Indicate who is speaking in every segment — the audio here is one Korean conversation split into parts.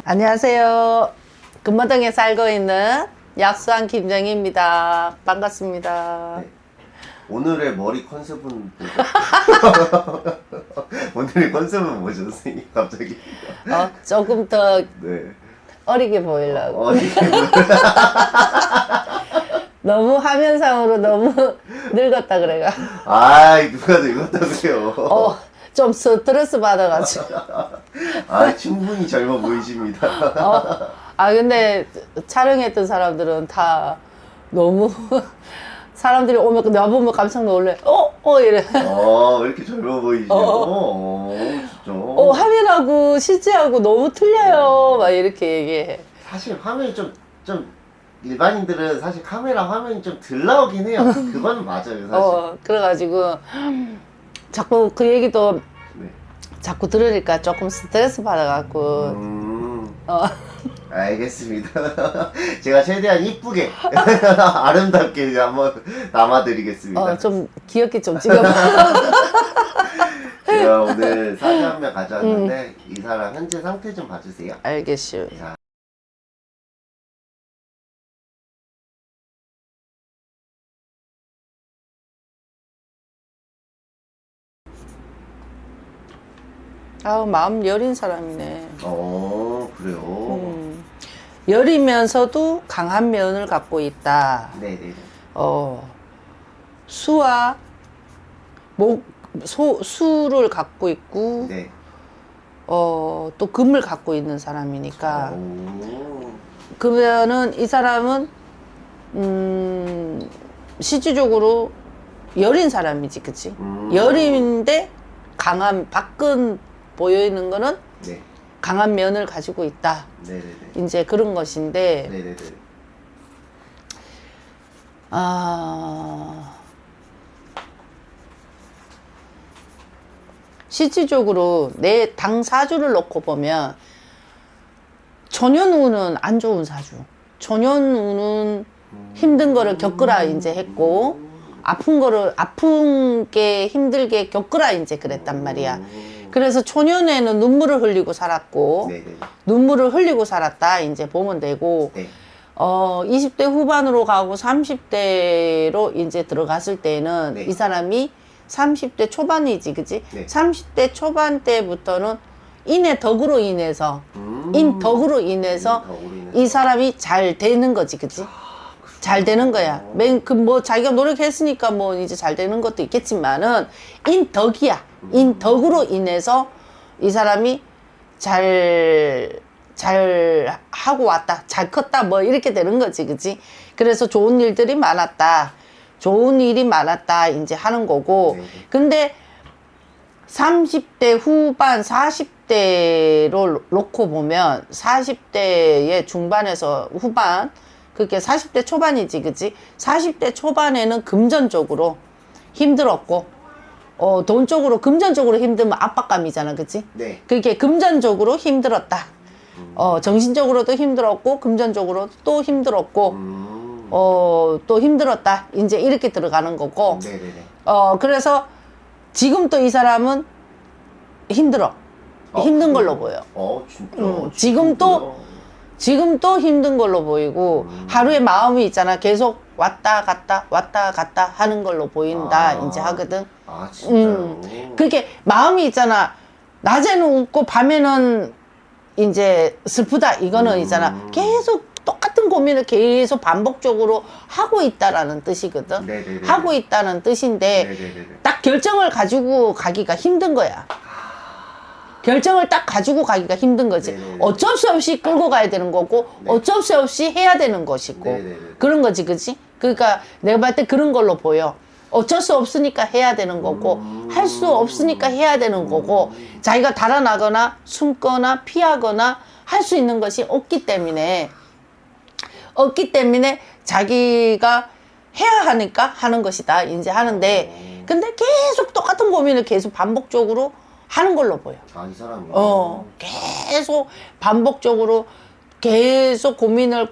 Speaker 1: 안녕하세요. 금마당에 살고 있는 약수한 김정희입니다. 반갑습니다.
Speaker 2: 네. 오늘의 머리 컨셉은 뭐죠? 오늘의 컨셉은 뭐죠, 선생님? 갑자기.
Speaker 1: 조금 더
Speaker 2: 네.
Speaker 1: 어리게 보이려고.
Speaker 2: 어떻게
Speaker 1: 너무 화면상으로 너무 늙었다 그래가.
Speaker 2: 아이, 누가 늙었다고요?
Speaker 1: 좀 스트레스 받아가지고.
Speaker 2: 아, 충분히 젊어 보이십니다.
Speaker 1: 근데 촬영했던 사람들은 다 너무 사람들이 오면 나보면 깜짝 놀래. 이래.
Speaker 2: 왜 이렇게 젊어 보이시냐고? 진짜.
Speaker 1: 화면하고 실제하고 너무 틀려요. 막 이렇게 얘기해.
Speaker 2: 사실 화면이 좀 일반인들은 사실 카메라 화면이 좀 덜 나오긴 해요. 그거는 맞아요, 사실.
Speaker 1: 그래가지고 자꾸 그 얘기도
Speaker 2: 네.
Speaker 1: 자꾸 들으니까 조금 스트레스 받아갖고.
Speaker 2: 알겠습니다. 제가 최대한 이쁘게 아름답게 이제 한번 담아드리겠습니다.
Speaker 1: 좀 귀엽게 좀 찍어봐.
Speaker 2: 제가 오늘 사진 한 명 가져왔는데 이 사람 현재 상태 좀 봐주세요.
Speaker 1: 알겠슈.
Speaker 2: 자.
Speaker 1: 마음 여린 사람이네.
Speaker 2: 그래요.
Speaker 1: 여리면서도 강한 면을 갖고 있다.
Speaker 2: 네네.
Speaker 1: 수와 수를 갖고 있고,
Speaker 2: 네.
Speaker 1: 또 금을 갖고 있는 사람이니까. 그러면은 이 사람은 실질적으로 여린 사람이지, 그치? 여린데 강한 밖은 보여있는 거는
Speaker 2: 네.
Speaker 1: 강한 면을 가지고 있다.
Speaker 2: 네네네.
Speaker 1: 이제 그런 것인데,
Speaker 2: 네네네.
Speaker 1: 실질적으로 내 당사주를 놓고 보면 초년운은 안 좋은 사주. 초년운은 힘든 거를 겪으라 이제 했고, 아픈 게 힘들게 겪으라 이제 그랬단 말이야. 그래서 초년에는 눈물을 흘리고 살았고,
Speaker 2: 네네.
Speaker 1: 눈물을 흘리고 살았다 이제 보면 되고,
Speaker 2: 네.
Speaker 1: 20대 후반으로 가고 30대로 이제 들어갔을 때는
Speaker 2: 네.
Speaker 1: 이 사람이 30대 초반이지, 그지?
Speaker 2: 네.
Speaker 1: 30대 초반 때부터는 인의 덕으로 인해서, 덕으로 인해서 이 사람이 잘 되는 거지, 그지? 잘 되는 거야. 자기가 노력했으니까 뭐 이제 잘 되는 것도 있겠지만은, 인덕이야. 인덕으로 인해서 이 사람이 잘 하고 왔다. 잘 컸다. 뭐 이렇게 되는 거지, 그지? 그래서 좋은 일들이 많았다. 좋은 일이 많았다. 이제 하는 거고. 근데 30대 후반, 40대로 놓고 보면 40대의 중반에서 후반, 그게 40대 초반이지, 그치? 40대 초반에는 금전적으로 힘들었고, 돈적으로, 금전적으로 힘들면 압박감이잖아, 그치?
Speaker 2: 네.
Speaker 1: 그게 금전적으로 힘들었다. 정신적으로도 힘들었고, 금전적으로 또 힘들었고, 또 힘들었다. 이제 이렇게 들어가는 거고.
Speaker 2: 네네네.
Speaker 1: 그래서 지금 또 이 사람은 힘들어. 힘든 걸로 보여.
Speaker 2: 진짜?
Speaker 1: 지금 또 힘든 걸로 보이고, 하루에 마음이 있잖아. 계속 왔다 갔다 하는 걸로 보인다. 이제 하거든.
Speaker 2: 진짜요?
Speaker 1: 그렇게 마음이 있잖아. 낮에는 웃고, 밤에는 이제 슬프다. 이거는 있잖아. 계속 똑같은 고민을 계속 반복적으로 하고 있다라는 뜻이거든.
Speaker 2: 네네네.
Speaker 1: 하고 있다는 뜻인데,
Speaker 2: 네네네.
Speaker 1: 딱 결정을 가지고 가기가 힘든 거야. 결정을 딱 가지고 가기가 힘든 거지.
Speaker 2: 네네네.
Speaker 1: 어쩔 수 없이 끌고 가야 되는 거고,
Speaker 2: 네.
Speaker 1: 어쩔 수 없이 해야 되는 것이고,
Speaker 2: 네네네.
Speaker 1: 그런 거지, 그치? 그러니까 내가 봤을 때 그런 걸로 보여. 어쩔 수 없으니까 해야 되는 거고, 할 수 없으니까 해야 되는 거고, 자기가 달아나거나 숨거나 피하거나 할 수 있는 것이 없기 때문에 자기가 해야 하니까 하는 것이다. 이제 하는데, 근데 계속 똑같은 고민을 계속 반복적으로 하는 걸로 보여.
Speaker 2: 이 사람이.
Speaker 1: 계속 반복적으로 계속 고민을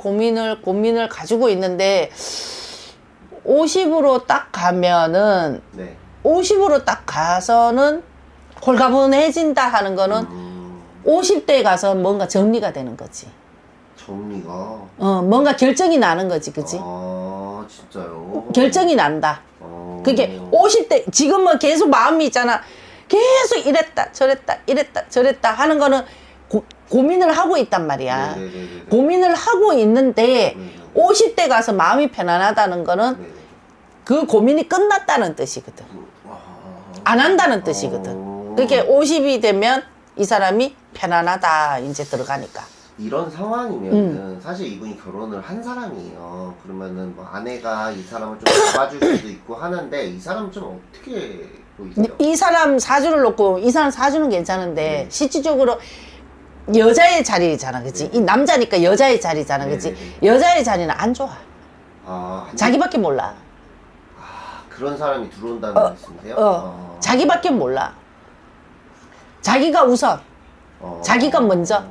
Speaker 1: 가지고 있는데 50으로 딱 가면은
Speaker 2: 네.
Speaker 1: 50으로 딱 가서는 홀가분해진다 하는 거는 50대 가서 뭔가 정리가 되는 거지.
Speaker 2: 정리가.
Speaker 1: 뭔가 결정이 나는 거지, 그지?
Speaker 2: 아, 진짜요?
Speaker 1: 결정이 난다. 그게 50대, 지금은 계속 마음이 있잖아. 계속 이랬다, 저랬다, 이랬다, 저랬다 하는 거는 고민을 하고 있단 말이야.
Speaker 2: 네네네네.
Speaker 1: 고민을 하고 있는데,
Speaker 2: 네네.
Speaker 1: 50대 가서 마음이 편안하다는 거는
Speaker 2: 네네.
Speaker 1: 그 고민이 끝났다는 뜻이거든. 안 한다는 뜻이거든. 그게 50이 되면 이 사람이 편안하다, 이제 들어가니까.
Speaker 2: 이런 상황이면은 사실 이분이 결혼을 한 사람이에요. 그러면은 뭐 아내가 이 사람을 좀 잡아줄 수도 있고 하는데 이 사람은 좀 어떻게 보이세요?
Speaker 1: 이 사람 사주를 놓고 이 사람 사주는 괜찮은데 실질적으로 여자의 자리잖아, 그치? 이 남자니까 여자의 자리잖아, 그치? 여자의 자리는 안 좋아. 자기밖에 몰라.
Speaker 2: 그런 사람이 들어온다는 말씀이세요?
Speaker 1: 자기밖에 몰라. 자기가 우선. 자기가 먼저.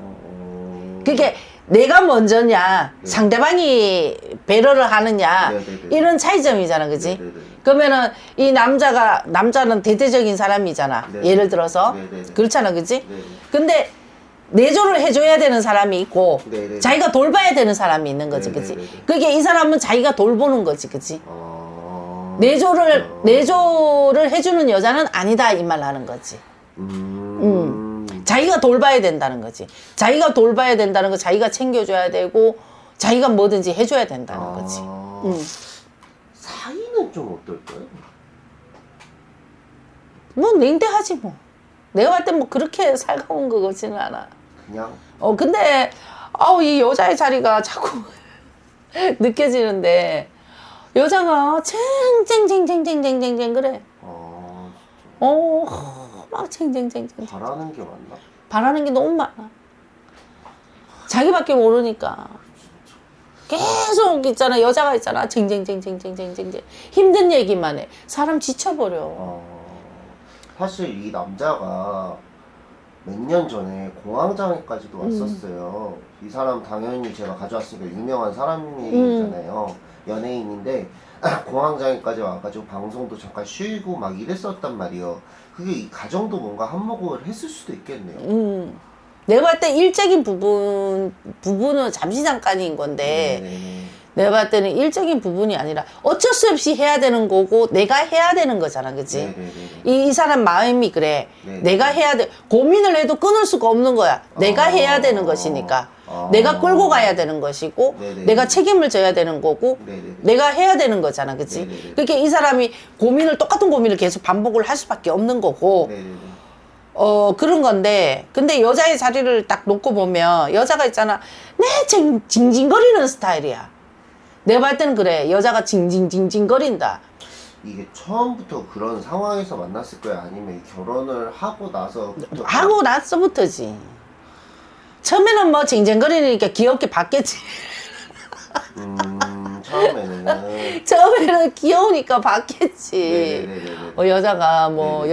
Speaker 1: 그게 내가 먼저냐, 상대방이 배려를 하느냐, 이런 차이점이잖아, 그치? 그러면은 이 남자는 대대적인 사람이잖아. 예를 들어서. 그렇잖아, 그치? 근데 내조를 해줘야 되는 사람이 있고, 자기가 돌봐야 되는 사람이 있는 거지, 그치? 그게 이 사람은 자기가 돌보는 거지, 그치? 내조를 해주는 여자는 아니다, 이 말 하는 거지. 자기가 돌봐야 된다는 거지. 자기가 돌봐야 된다는 거, 자기가 챙겨줘야 되고, 자기가 뭐든지 해줘야 된다는 거지.
Speaker 2: 사이는 좀 어떨까요?
Speaker 1: 뭐, 냉대하지, 뭐. 내가 봤을 때 뭐, 그렇게 살가운 거 같지는 않아.
Speaker 2: 그냥?
Speaker 1: 근데, 이 여자의 자리가 자꾸 느껴지는데, 여자가 쟁쟁쟁쟁쟁쟁쟁쟁 그래. 막 쟁쟁쟁쟁.
Speaker 2: 바라는 게 맞나?
Speaker 1: 바라는 게 너무 많아. 자기밖에 모르니까. 계속 있잖아. 여자가 있잖아. 쟁쟁쟁쟁쟁쟁쟁쟁. 힘든 얘기만 해. 사람 지쳐버려.
Speaker 2: 사실 이 남자가 몇 년 전에 공황장애까지도 왔었어요. 이 사람 당연히 제가 가져왔으니까 유명한 사람이잖아요. 연예인인데 공황장애까지 와가지고 방송도 잠깐 쉬고 막 이랬었단 말이에요. 그게 이 가정도 뭔가 한몫을 했을 수도 있겠네요.
Speaker 1: 내가 봤을 때 일적인 부분은 잠시 잠깐인 건데, 내가 봤을 때는 일적인 부분이 아니라 어쩔 수 없이 해야 되는 거고, 내가 해야 되는 거잖아, 그치? 이 사람 마음이 그래. 내가 해야 돼. 고민을 해도 끊을 수가 없는 거야. 내가 해야 되는 것이니까. 내가 끌고 가야 되는 것이고, 내가 책임을 져야 되는 거고, 내가 해야 되는 거잖아, 그치? 그러니까 이 사람이 똑같은 고민을 계속 반복을 할 수밖에 없는 거고, 그런 건데, 근데 여자의 자리를 딱 놓고 보면, 여자가 있잖아. 징징거리는 스타일이야. 내가 봤을 때는 그래. 여자가 징징징징거린다.
Speaker 2: 이게 처음부터 그런 상황에서 만났을 거야? 아니면 결혼을 하고 나서?
Speaker 1: 하고 나서부터지. 처음에는 뭐 징징거리니까 귀엽게 봤겠지. 처음에는 귀여우니까 봤겠지. 여자가 뭐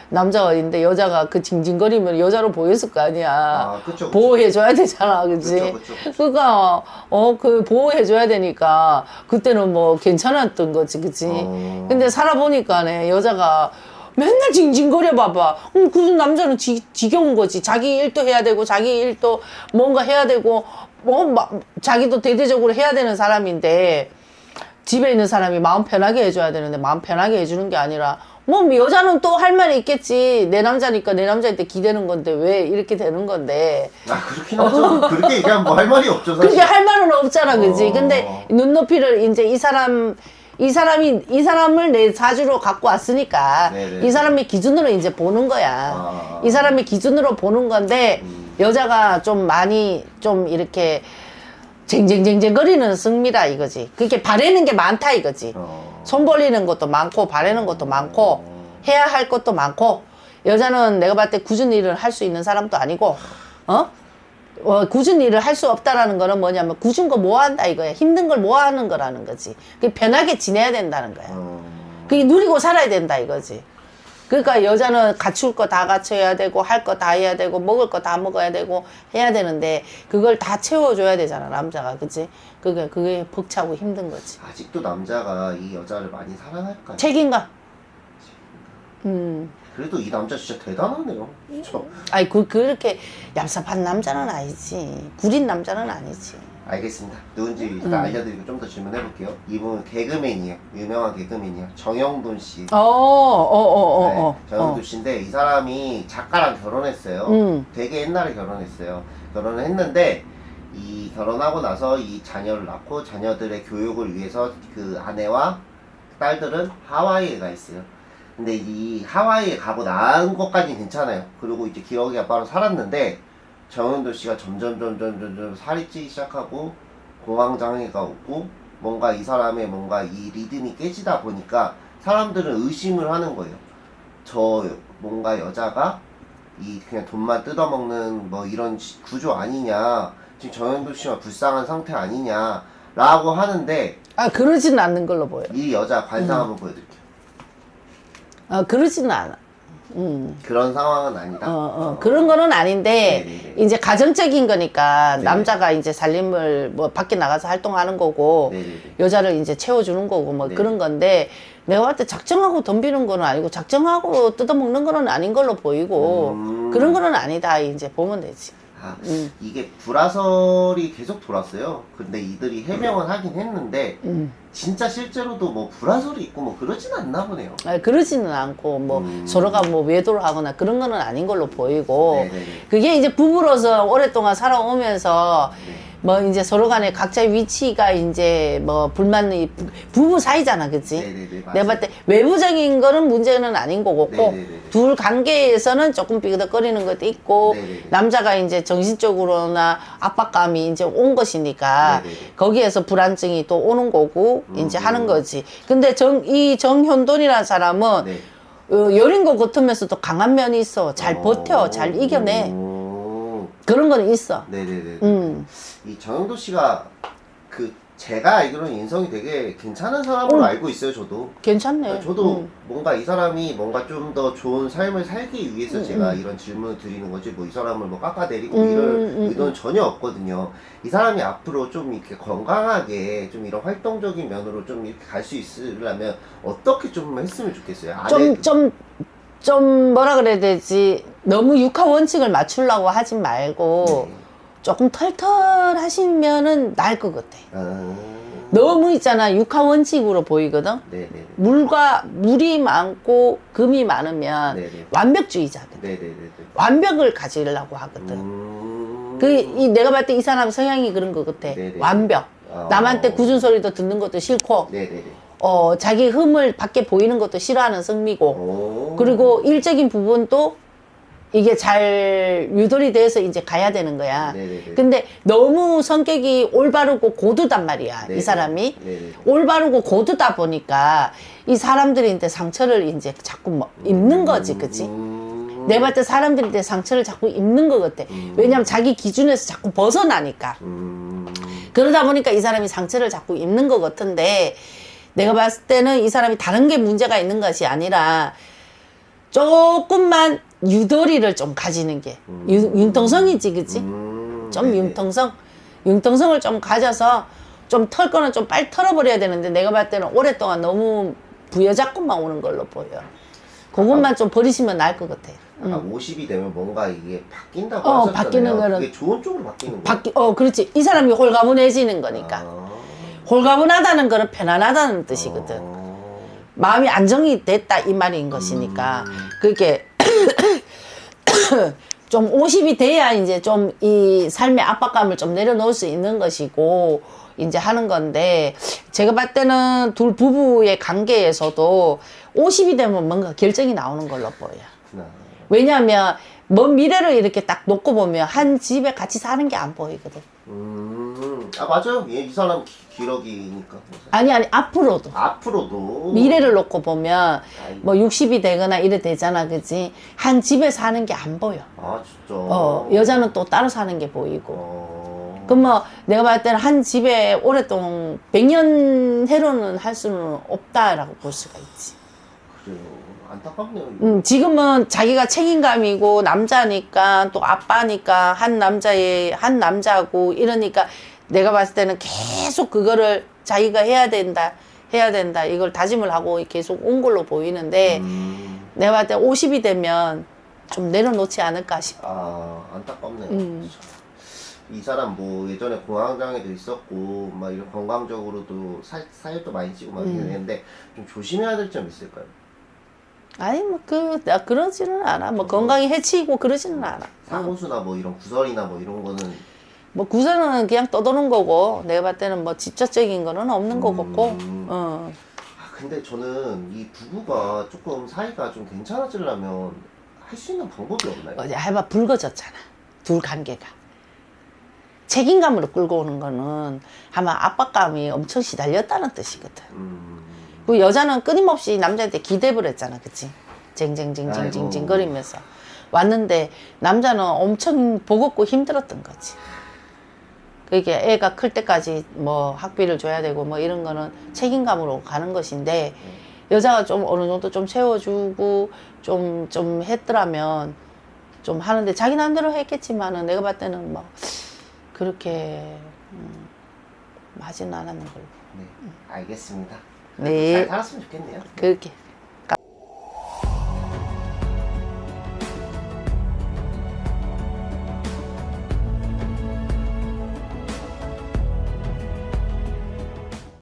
Speaker 1: 남자가 있는데 여자가 그 징징거리면 여자로 보였을 거 아니야.
Speaker 2: 그쵸.
Speaker 1: 보호해줘야 되잖아, 그치?
Speaker 2: 그쵸.
Speaker 1: 그러니까 그 보호해줘야 되니까 그때는 뭐 괜찮았던 거지, 그치? 근데 살아보니까네 여자가 맨날 징징거려 봐봐. 그 남자는 지겨운 거지. 자기 일도 해야 되고, 자기 일도 뭔가 해야 되고, 자기도 대대적으로 해야 되는 사람인데, 집에 있는 사람이 마음 편하게 해줘야 되는데, 마음 편하게 해주는 게 아니라, 여자는 또 할 말이 있겠지. 내 남자니까 내 남자한테 기대는 건데, 왜 이렇게 되는 건데.
Speaker 2: 그렇긴 하죠. 그렇게 얘기하면 뭐 할 말이 없죠, 사실.
Speaker 1: 그게 할 말은 없잖아, 그지? 근데 눈높이를 이제 이 사람을 내 사주로 갖고 왔으니까 이 사람의 기준으로 이제 보는 거야. 이 사람의 기준으로 보는 건데 여자가 좀 많이 좀 이렇게 쟁쟁쟁쟁 거리는 승미다 이거지. 그렇게 바라는 게 많다 이거지. 손 벌리는 것도 많고 바라는 것도 많고 해야 할 것도 많고 여자는 내가 봤을 때 굳은 일을 할 수 있는 사람도 아니고 굳은 일을 할 수 없다라는 거는 뭐냐면 굳은 거 뭐 한다 이거야. 힘든 걸 뭐 하는 거라는 거지. 그게 편하게 지내야 된다는 거야. 그게 누리고 살아야 된다 이거지. 그러니까 여자는 갖출 거 다 갖춰야 되고 할 거 다 해야 되고 먹을 거 다 먹어야 되고 해야 되는데 그걸 다 채워줘야 되잖아 남자가. 그치? 그게 벅차고 힘든 거지.
Speaker 2: 아직도 남자가 이 여자를 많이 사랑할까요?
Speaker 1: 책임감.
Speaker 2: 그래도 이 남자 진짜 대단하네요. 그쵸?
Speaker 1: 아니 그렇게 얍삽한 남자는 아니지. 구린 남자는 아니지.
Speaker 2: 알겠습니다. 누군지 일단 알려드리고 좀 더 질문해볼게요. 이분은 개그맨이에요. 유명한 개그맨이에요. 정영돈 씨. 네, 정영돈 씨인데 이 사람이 작가랑 결혼했어요. 되게 옛날에 결혼했어요. 결혼을 했는데 이 결혼하고 나서 이 자녀를 낳고 자녀들의 교육을 위해서 그 아내와 딸들은 하와이에 가 있어요. 근데 이 하와이에 가고 나은 것까지는 괜찮아요. 그리고 이제 기러기 아빠로 살았는데 정현도 씨가 점점 살이 찌기 시작하고 공황장애가 오고 뭔가 이 사람의 뭔가 이 리듬이 깨지다 보니까 사람들은 의심을 하는 거예요. 저 뭔가 여자가 이 그냥 돈만 뜯어먹는 뭐 이런 구조 아니냐, 지금 정현도 씨가 불쌍한 상태 아니냐 라고 하는데
Speaker 1: 그러지는 않는 걸로 보여.
Speaker 2: 이 여자 관상 한번 보여드릴게요.
Speaker 1: 그러지는 않아.
Speaker 2: 그런 상황은 아니다.
Speaker 1: 그런 거는 아닌데,
Speaker 2: 네네네.
Speaker 1: 이제 가정적인 거니까,
Speaker 2: 네네.
Speaker 1: 남자가 이제 살림을 뭐 밖에 나가서 활동하는 거고,
Speaker 2: 네네네.
Speaker 1: 여자를 이제 채워주는 거고, 뭐
Speaker 2: 네.
Speaker 1: 그런 건데, 내가 봤을 때 작정하고 덤비는 거는 아니고, 작정하고 뜯어먹는 거는 아닌 걸로 보이고, 그런 거는 아니다. 이제 보면 되지.
Speaker 2: 이게 불화설이 계속 돌았어요. 근데 이들이 해명은 하긴 했는데 진짜 실제로도 뭐 불화설이 있고 뭐 그러진 않나 보네요.
Speaker 1: 그러지는 않고, 뭐, 서로가 뭐 외도를 하거나 그런 거는 아닌 걸로 보이고,
Speaker 2: 네네네.
Speaker 1: 그게 이제 부부로서 오랫동안 살아오면서,
Speaker 2: 네.
Speaker 1: 뭐 이제 서로 간에 각자의 위치가 이제 뭐 불만이 부부 사이잖아, 그치?
Speaker 2: 네네네, 맞아요.
Speaker 1: 내가 봤을 때 외부적인 거는 문제는 아닌 거고, 꼭
Speaker 2: 네네네.
Speaker 1: 둘 관계에서는 조금 삐그덕거리는 것도 있고,
Speaker 2: 네네네.
Speaker 1: 남자가 이제 정신적으로나 압박감이 이제 온 것이니까,
Speaker 2: 네네네.
Speaker 1: 거기에서 불안증이 또 오는 거고, 이제 하는 거지. 근데 이 정현돈이라는 사람은
Speaker 2: 네.
Speaker 1: 여린 것 같으면서도 강한 면이 있어. 잘 버텨, 잘 이겨내. 그런 거는 있어.
Speaker 2: 네네네. 이 정영도 씨가 그 제가 알기로는 인성이 되게 괜찮은 사람으로 알고 있어요, 저도.
Speaker 1: 괜찮네.
Speaker 2: 저도 뭔가 이 사람이 뭔가 좀 더 좋은 삶을 살기 위해서 제가 이런 질문을 드리는 거지, 뭐 이 사람을 뭐 깎아내리고 이럴 의도는 전혀 없거든요. 이 사람이 앞으로 좀 이렇게 건강하게 좀 이런 활동적인 면으로 좀 이렇게 갈 수 있으려면 어떻게 좀 했으면 좋겠어요?
Speaker 1: 좀 뭐라 그래야 되지? 너무 육하 원칙을 맞추려고 하지 말고,
Speaker 2: 네.
Speaker 1: 조금 털털하시면은 나을 것 같아.
Speaker 2: 아...
Speaker 1: 너무 있잖아. 육하 원칙으로 보이거든?
Speaker 2: 네네네.
Speaker 1: 물이 많고 금이 많으면
Speaker 2: 네네.
Speaker 1: 완벽주의자거든.
Speaker 2: 네네네.
Speaker 1: 완벽을 가지려고 하거든. 내가 봤을 때 이 사람 성향이 그런 것 같아.
Speaker 2: 네네.
Speaker 1: 완벽. 남한테 굳은 소리도 듣는 것도 싫고,
Speaker 2: 네네네.
Speaker 1: 자기 흠을 밖에 보이는 것도 싫어하는 성미고, 그리고 일적인 부분도 이게 잘 유도리 돼서 이제 가야 되는 거야.
Speaker 2: 네네네.
Speaker 1: 근데 너무 성격이 올바르고 고두단 말이야.
Speaker 2: 네네.
Speaker 1: 이 사람이.
Speaker 2: 네네.
Speaker 1: 올바르고 고두다 보니까 이 사람들이 이제 상처를 이제 자꾸 뭐 입는 거지, 그치? 내가 봤을 때 사람들한테 상처를 자꾸 입는 것 같아. 왜냐면 자기 기준에서 자꾸 벗어나니까. 그러다 보니까 이 사람이 상처를 자꾸 입는 것 같은데, 내가 봤을 때는 이 사람이 다른 게 문제가 있는 것이 아니라 조금만 유도리를 좀 가지는 게 융통성이지, 그치? 좀
Speaker 2: 네네.
Speaker 1: 융통성을 좀 가져서 좀 털 거는 좀 빨리 털어버려야 되는데, 내가 봤을 때는 오랫동안 너무 부여잡고만 오는 걸로 보여. 그것만 좀 버리시면 나을 것 같아.
Speaker 2: 50이 되면 뭔가 이게 바뀐다고 하셨잖아요.
Speaker 1: 바뀌는 거는
Speaker 2: 그게 좋은 쪽으로 바뀌는 거예요?
Speaker 1: 그렇지. 이 사람이 홀가분해지는 거니까. 홀가분하다는 거는 편안하다는 뜻이거든. 마음이 안정이 됐다 이 말인 것이니까. 그게 좀 50이 돼야 이제 좀 이 삶의 압박감을 좀 내려놓을 수 있는 것이고 이제 하는 건데, 제가 봤을 때는 둘 부부의 관계에서도 50이 되면 뭔가 결정이 나오는 걸로 보여. 왜냐하면 먼 미래를 이렇게 딱 놓고 보면 한 집에 같이 사는 게 안 보이거든.
Speaker 2: 맞아요. 이 사람 기러기니까.
Speaker 1: 아니 앞으로도 미래를 놓고 보면 뭐 60이 되거나 이래 되잖아, 그치? 한 집에 사는 게 안 보여.
Speaker 2: 진짜.
Speaker 1: 여자는 또 따로 사는 게 보이고. 그럼 뭐 내가 봤을 때는 한 집에 오랫동안 100년 해로는 할 수는 없다라고 볼 수가 있지.
Speaker 2: 그래요. 안타깝네요.
Speaker 1: 지금은 자기가 책임감이고 남자니까 또 아빠니까 한 남자고 이러니까 내가 봤을 때는 계속 그거를 자기가 해야 된다 이걸 다짐을 하고 계속 온 걸로 보이는데, 내가 봤을 때 50이 되면 좀 내려놓지 않을까 싶어.
Speaker 2: 아, 안타깝네요. 진짜. 이 사람 뭐 예전에 공황장애도 있었고 막 이런 건강적으로도 살도 많이 찌고 막 이랬는데 좀 조심해야 될 점 있을까요?
Speaker 1: 아니 내가 그러지는 않아. 뭐 건강이 해치고 그러지는 않아.
Speaker 2: 상호수나 뭐 이런 구설이나 뭐 이런 거는
Speaker 1: 뭐 구설은 그냥 떠도는 거고 내가 봤을 때는 뭐 직접적인 거는 없는 거 같고.
Speaker 2: 아, 근데 저는 이 부부가 조금 사이가 좀 괜찮아지려면 할 수 있는 방법이 없나요?
Speaker 1: 어제 해봐 붉어졌잖아. 둘 관계가. 책임감으로 끌고 오는 거는 아마 압박감이 엄청 시달렸다는 뜻이거든. 그 여자는 끊임없이 남자한테 기대를 했잖아, 그치? 쟁쟁쟁쟁쟁쟁 거리면서 왔는데 남자는 엄청 버겁고 힘들었던 거지. 그게 애가 클 때까지 뭐 학비를 줘야 되고 뭐 이런 거는 책임감으로 가는 것인데 여자가 좀 어느 정도 좀 채워주고 좀 했더라면 좀 하는데 자기 남대로 했겠지만은 내가 봤을 때는 뭐 그렇게 하지는 않았는 걸로.
Speaker 2: 네, 알겠습니다.
Speaker 1: 네.
Speaker 2: 잘 살았으면 좋겠네요.
Speaker 1: 그렇게.